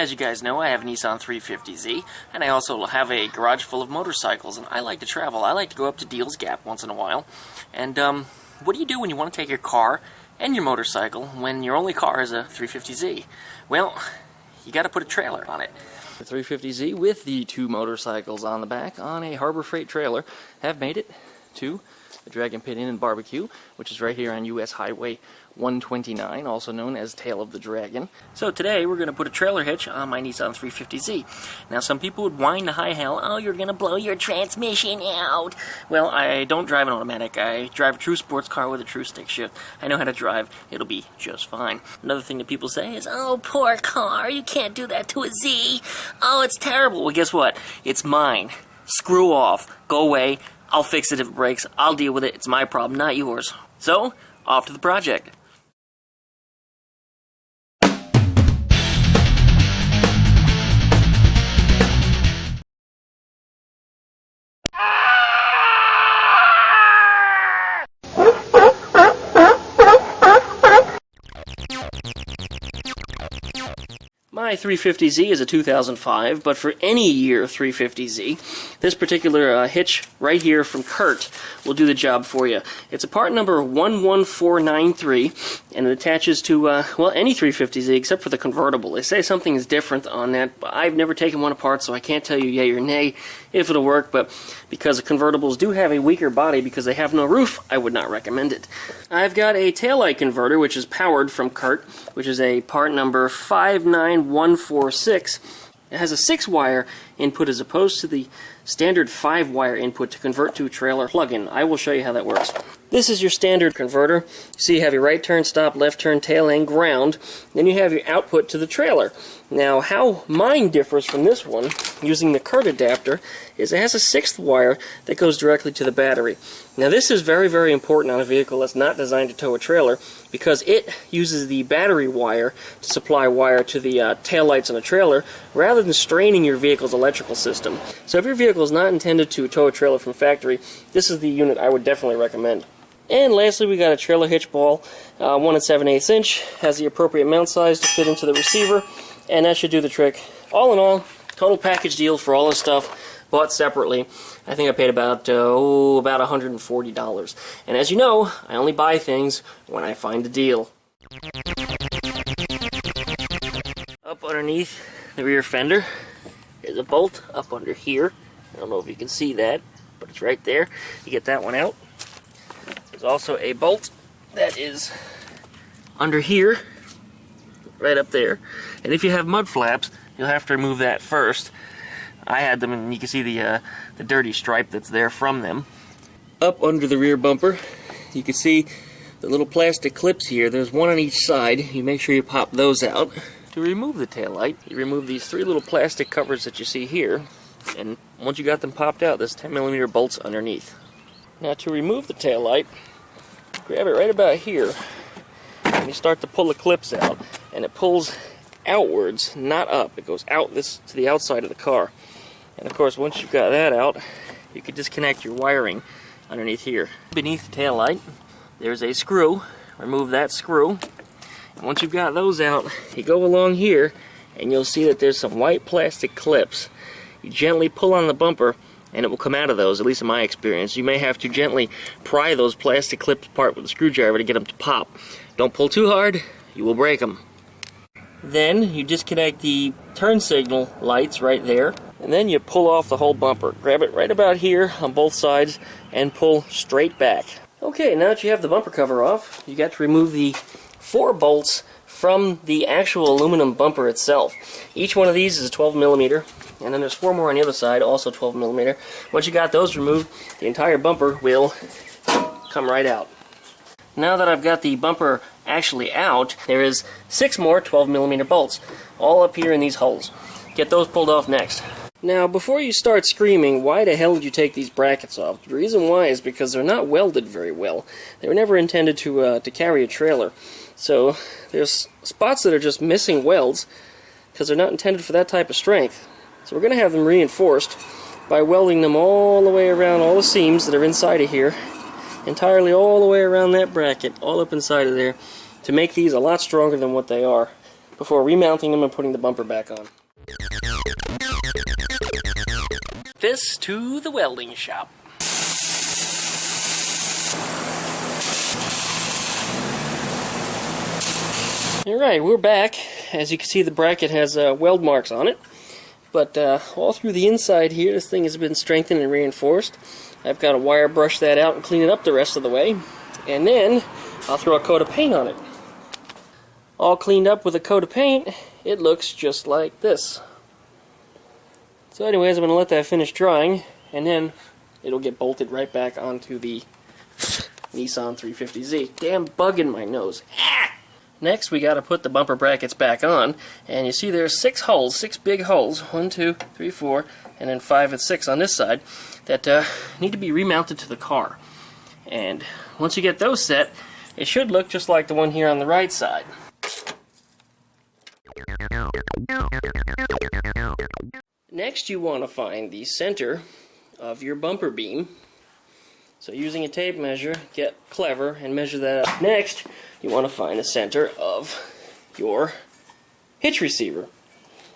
As you guys know, I have a Nissan 350Z, and I also have a garage full of motorcycles, and I like to travel. I like to go up to Deals Gap once in a while. And what do you do when you want to take your car and your motorcycle when your only car is a 350Z? Well, you got to put a trailer on it. The 350Z with the two motorcycles on the back on a Harbor Freight trailer have made it to the Dragon Pit Inn and Barbecue, which is right here on US Highway 129, also known as Tail of the Dragon. So today we're going to put a trailer hitch on my Nissan 350Z. Now some people would whine to high hell, oh, you're going to blow your transmission out. Well, I don't drive an automatic. I drive a true sports car with a true stick shift. I know how to drive. It'll be just fine. Another thing that people say is, oh, poor car, you can't do that to a Z. Oh, it's terrible. Well, guess what? It's mine. Screw off. Go away. I'll fix it if it breaks. I'll deal with it. It's my problem, not yours. So, off to the project. My 350Z is a 2005, but for any year 350Z, this particular hitch right here from Kurt will do the job for you. It's a part number 11493, and it attaches to, well, any 350Z except for the convertible. They say something is different on that, but I've never taken one apart, so I can't tell you yay or nay if it'll work, but because the convertibles do have a weaker body because they have no roof, I would not recommend it. I've got a taillight converter, which is powered from Kurt, which is a part number 59146. It has a 6-wire input as opposed to the standard 5-wire input to convert to a trailer plug-in. I will show you how that works. This is your standard converter. So you have your right turn, stop, left turn, tail, and ground. Then you have your output to the trailer. Now, how mine differs from this one, using the Kurt adapter, is it has a 6th wire that goes directly to the battery. Now, this is very, very important on a vehicle that's not designed to tow a trailer because it uses the battery wire to supply wire to the taillights on a trailer rather than straining your vehicle's electrical system. So if your vehicle is not intended to tow a trailer from factory, this is the unit I would definitely recommend. And lastly, we got a trailer hitch ball, 1 7/8 inch, has the appropriate mount size to fit into the receiver, and that should do the trick. All in all, total package deal for all this stuff, bought separately. I think I paid about $140. And as you know, I only buy things when I find a deal. Up underneath the rear fender is a bolt up under here. I don't know if you can see that, but it's right there. You get that one out. There's also a bolt that is under here, right up there. And if you have mud flaps, you'll have to remove that first. I had them, and you can see the dirty stripe that's there from them. Up under the rear bumper, you can see the little plastic clips here. There's one on each side. You make sure you pop those out. To remove the taillight, you remove these 3 little plastic covers that you see here. And once you got them popped out, there's 10mm bolts underneath. Now to remove the taillight, grab it right about here, and you start to pull the clips out, and it pulls outwards, not up. It goes out to the outside of the car. And of course, once you've got that out, you can disconnect your wiring underneath here. Beneath the taillight, there's a screw. Remove that screw. And once you've got those out, you go along here, and you'll see that there's some white plastic clips. You gently pull on the bumper, and it will come out of those, at least in my experience. You may have to gently pry those plastic clips apart with a screwdriver to get them to pop. Don't pull too hard, you will break them. Then you disconnect the turn signal lights right there, and then you pull off the whole bumper. Grab it right about here on both sides and pull straight back. Okay, now that you have the bumper cover off, you got to remove the 4 bolts from the actual aluminum bumper itself. Each one of these is a 12mm. And then there's 4 more on the other side, also 12mm. Once you got those removed, the entire bumper will come right out. Now that I've got the bumper actually out, there is 6 more 12mm bolts, all up here in these holes. Get those pulled off next. Now, before you start screaming, why the hell did you take these brackets off? The reason why is because they're not welded very well. They were never intended to carry a trailer. So, there's spots that are just missing welds, because they're not intended for that type of strength. So we're going to have them reinforced by welding them all the way around all the seams that are inside of here, entirely all the way around that bracket, all up inside of there, to make these a lot stronger than what they are. before remounting them and putting the bumper back on. This to the welding shop. Alright, we're back. As you can see, the bracket has weld marks on it. But all through the inside here, this thing has been strengthened and reinforced. I've got to wire brush that out and clean it up the rest of the way. And then I'll throw a coat of paint on it. All cleaned up with a coat of paint, it looks just like this. So anyways, I'm going to let that finish drying, and then it'll get bolted right back onto the Nissan 350Z. Damn bug in my nose. Ah! Next, we got to put the bumper brackets back on, and you see there's 6 holes, 6 big holes, 1, 2, 3, 4, and then 5 and 6 on this side, that need to be remounted to the car. And once you get those set, it should look just like the one here on the right side. Next, you want to find the center of your bumper beam. So using a tape measure, get clever and measure that up. Next, you want to find the center of your hitch receiver.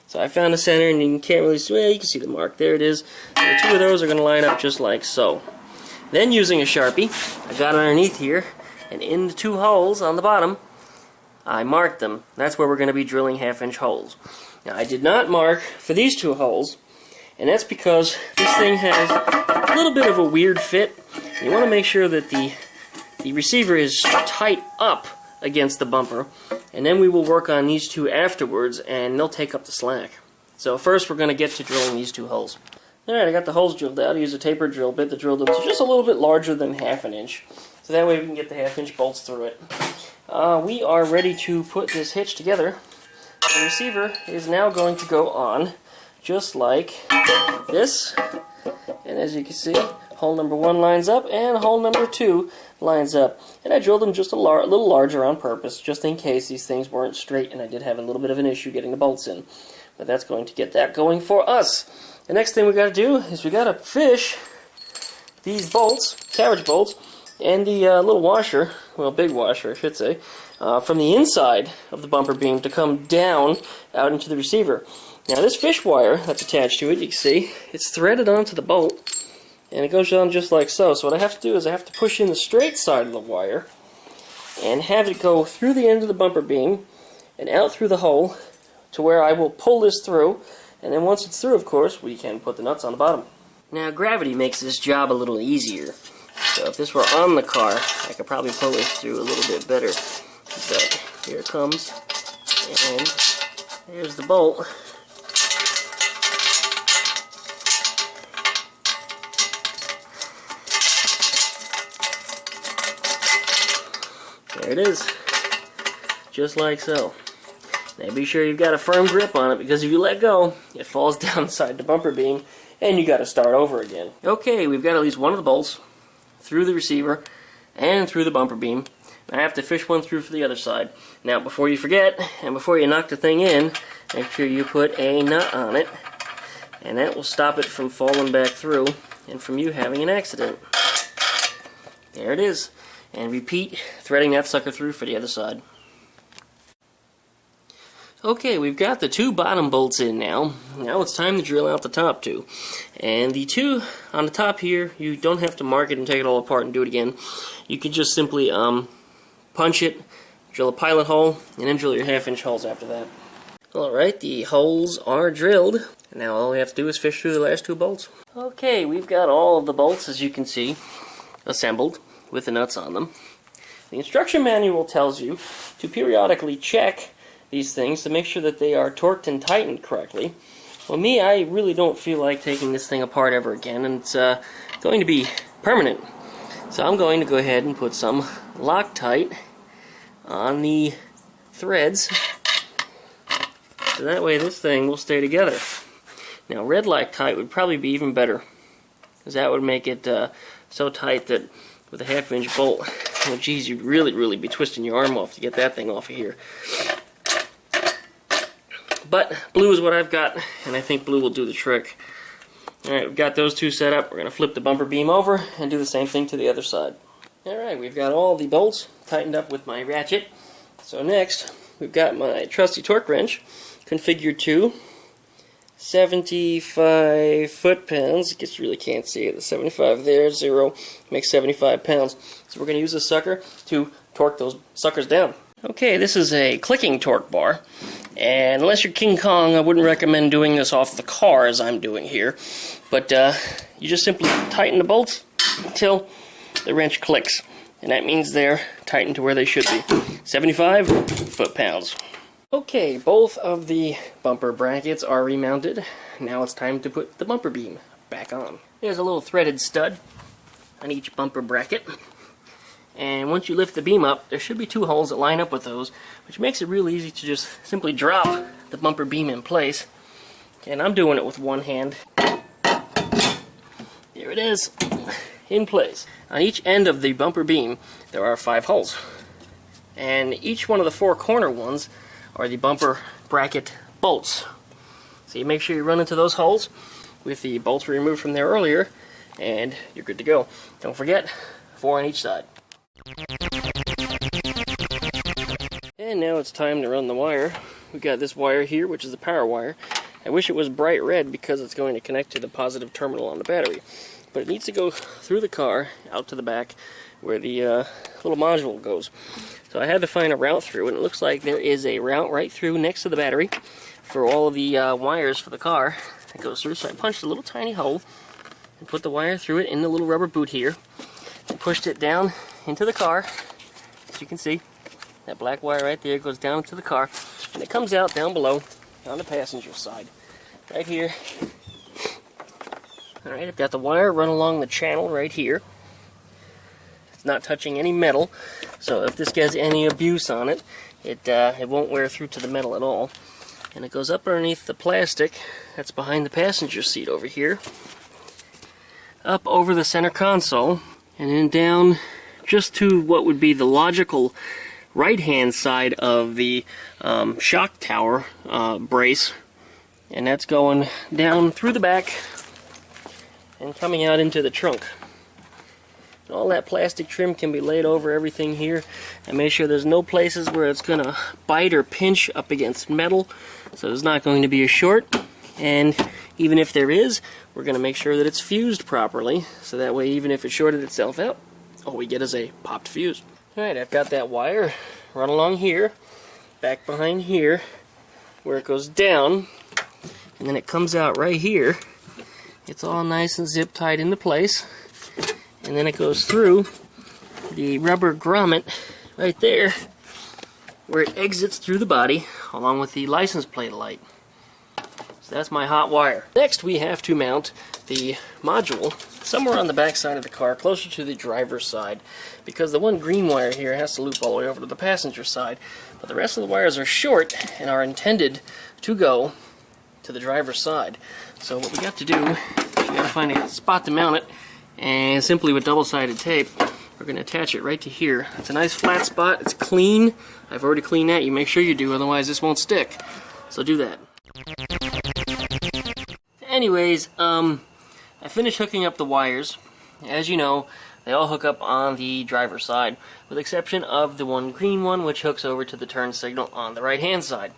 So I found the center, and you can't really see, well, you can see the mark. There it is. The 2 of those are going to line up just like so. Then using a Sharpie, I got underneath here, and in the 2 holes on the bottom, I marked them. That's where we're going to be drilling 1/2-inch holes. Now I did not mark for these 2 holes, and that's because this thing has a little bit of a weird fit. You want to make sure that the receiver is tight up against the bumper, and then we will work on these 2 afterwards, and they'll take up the slack. So first we're going to get to drilling these 2 holes. Alright, I got the holes drilled out. I used a tapered drill bit that drilled them to just a little bit larger than 1/2 inch. So that way we can get the 1/2-inch bolts through it. We are ready to put this hitch together. The receiver is now going to go on just like this. And as you can see, hole number 1 lines up and hole number 2 lines up. And I drilled them just a little larger on purpose, just in case these things weren't straight and I did have a little bit of an issue getting the bolts in. But that's going to get that going for us. The next thing we got to do is we got to fish these bolts, carriage bolts, and the little washer, well, big washer I should say, from the inside of the bumper beam to come down out into the receiver. Now this fish wire that's attached to it, you can see, it's threaded onto the bolt, and it goes on just like so. So what I have to do is I have to push in the straight side of the wire and have it go through the end of the bumper beam and out through the hole to where I will pull this through, and then once it's through, of course, we can put the nuts on the bottom. Now gravity makes this job a little easier. So if this were on the car, I could probably pull this through a little bit better. But here it comes, and there's the bolt. There it is, just like so. Now be sure you've got a firm grip on it, because if you let go, it falls down inside the bumper beam, and you got to start over again. Okay, we've got at least one of the bolts through the receiver and through the bumper beam. I have to fish one through for the other side. Now before you forget, and before you knock the thing in, make sure you put a nut on it, and that will stop it from falling back through and from you having an accident. There it is. And repeat threading that sucker through for the other side. Okay, we've got the 2 bottom bolts in now. Now it's time to drill out the top 2. And the 2 on the top here, you don't have to mark it and take it all apart and do it again. You can just simply punch it, drill a pilot hole, and then drill your 1/2-inch holes after that. Alright, the holes are drilled. And now all we have to do is fish through the last 2 bolts. Okay, we've got all of the bolts, as you can see, assembled with the nuts on them. The instruction manual tells you to periodically check these things to make sure that they are torqued and tightened correctly. Well, me, I really don't feel like taking this thing apart ever again, and it's going to be permanent. So I'm going to go ahead and put some Loctite on the threads, so that way this thing will stay together. Now red Loctite would probably be even better, because that would make it so tight that with a 1/2-inch bolt, oh geez, you'd really be twisting your arm off to get that thing off of here. But blue is what I've got, and I think blue will do the trick. Alright, we've got those 2 set up. We're going to flip the bumper beam over and do the same thing to the other side. Alright, we've got all the bolts tightened up with my ratchet. So next, we've got my trusty torque wrench configured to 75 foot-pounds. I guess you really can't see it. The 75 there, 0 makes 75 pounds. So we're going to use this sucker to torque those suckers down. Okay, this is a clicking torque bar, and unless you're King Kong, I wouldn't recommend doing this off the car as I'm doing here. But you just simply tighten the bolts until the wrench clicks, and that means they're tightened to where they should be. 75 foot-pounds. Okay, both of the bumper brackets are remounted. Now it's time to put the bumper beam back on. There's a little threaded stud on each bumper bracket. And once you lift the beam up, there should be 2 holes that line up with those, which makes it real easy to just simply drop the bumper beam in place. And I'm doing it with one hand. There it is, in place. On each end of the bumper beam, there are 5 holes. And each one of the 4 corner ones are the bumper bracket bolts. So you make sure you run into those holes with the bolts we removed from there earlier, and you're good to go. Don't forget, 4 on each side. And now it's time to run the wire. We've got this wire here, which is the power wire. I wish it was bright red because it's going to connect to the positive terminal on the battery. But it needs to go through the car, out to the back, where the little module goes. So I had to find a route through, and it looks like there is a route right through next to the battery for all of the wires for the car that goes through. So I punched a little tiny hole and put the wire through it in the little rubber boot here and pushed it down into the car. As you can see, that black wire right there goes down into the car, and it comes out down below on the passenger side right here. Alright, I've got the wire run along the channel right here. It's not touching any metal, so if this gets any abuse on it, it won't wear through to the metal at all. And it goes up underneath the plastic that's behind the passenger seat over here, up over the center console, and then down just to what would be the logical right-hand side of the shock tower brace. And that's going down through the back and coming out into the trunk. And all that plastic trim can be laid over everything here, and make sure there's no places where it's going to bite or pinch up against metal, so there's not going to be a short. And even if there is, we're going to make sure that it's fused properly, so that way even if it shorted itself out, all we get is a popped fuse. Alright, I've got that wire run along here, back behind here, where it goes down, and then it comes out right here. It's all nice and zip tied into place, and then it goes through the rubber grommet right there, where it exits through the body, along with the license plate light. So that's my hot wire. Next, we have to mount the module somewhere on the back side of the car, closer to the driver's side, because the one green wire here has to loop all the way over to the passenger side, but the rest of the wires are short and are intended to go to the driver's side. So what we got to do, we got to find a spot to mount it, and simply with double-sided tape, we're going to attach it right to here. It's a nice flat spot. It's clean. I've already cleaned that. You make sure you do, otherwise this won't stick. So do that. Anyways, I finished hooking up the wires. As you know, they all hook up on the driver's side, with the exception of the one green one, which hooks over to the turn signal on the right-hand side.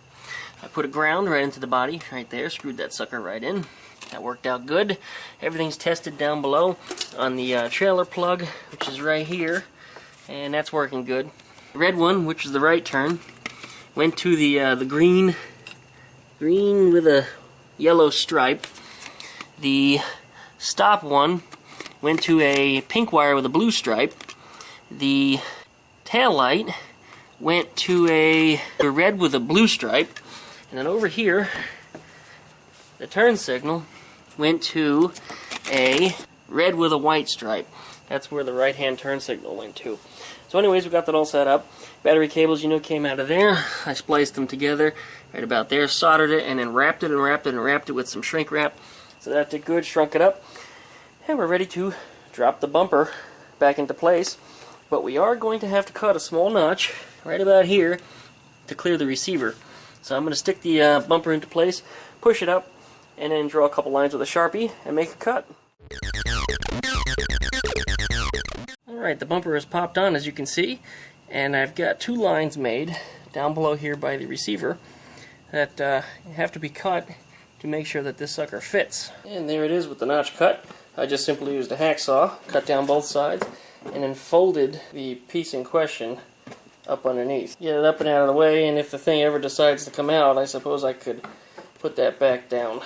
I put a ground right into the body, right there, screwed that sucker right in. That worked out good. Everything's tested down below on the trailer plug, which is right here, and that's working good. The red one, which is the right turn, went to the green with a yellow stripe. The stop one went to a pink wire with a blue stripe. The tail light went to a red with a blue stripe. And then over here, the turn signal went to a red with a white stripe. That's where the right-hand turn signal went to. So anyways, we got that all set up. Battery cables, you know, came out of there. I spliced them together right about there, soldered it, and then wrapped it with some shrink wrap. So that did good, shrunk it up. And we're ready to drop the bumper back into place. But we are going to have to cut a small notch right about here to clear the receiver. So I'm going to stick the bumper into place, push it up, and then draw a couple lines with a Sharpie and make a cut. Alright, the bumper is popped on, as you can see, and I've got 2 lines made down below here by the receiver that have to be cut to make sure that this sucker fits. And there it is with the notch cut. I just simply used a hacksaw, cut down both sides, and then folded the piece in question up underneath. Get it up and out of the way, and if the thing ever decides to come out, I suppose I could put that back down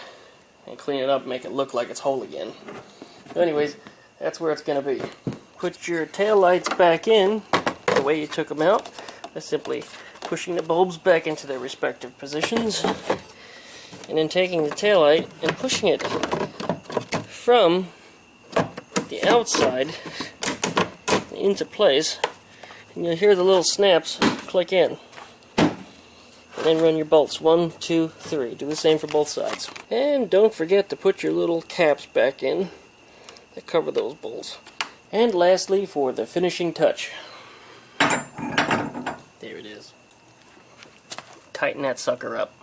and clean it up, make it look like it's whole again. So anyways, that's where it's going to be. Put your tail lights back in the way you took them out by simply pushing the bulbs back into their respective positions, and then taking the tail light and pushing it from the outside into place, and you'll hear the little snaps click in. And then run your bolts. 1, 2, 3. Do the same for both sides. And don't forget to put your little caps back in that cover those bolts. And lastly, for the finishing touch. There it is. Tighten that sucker up.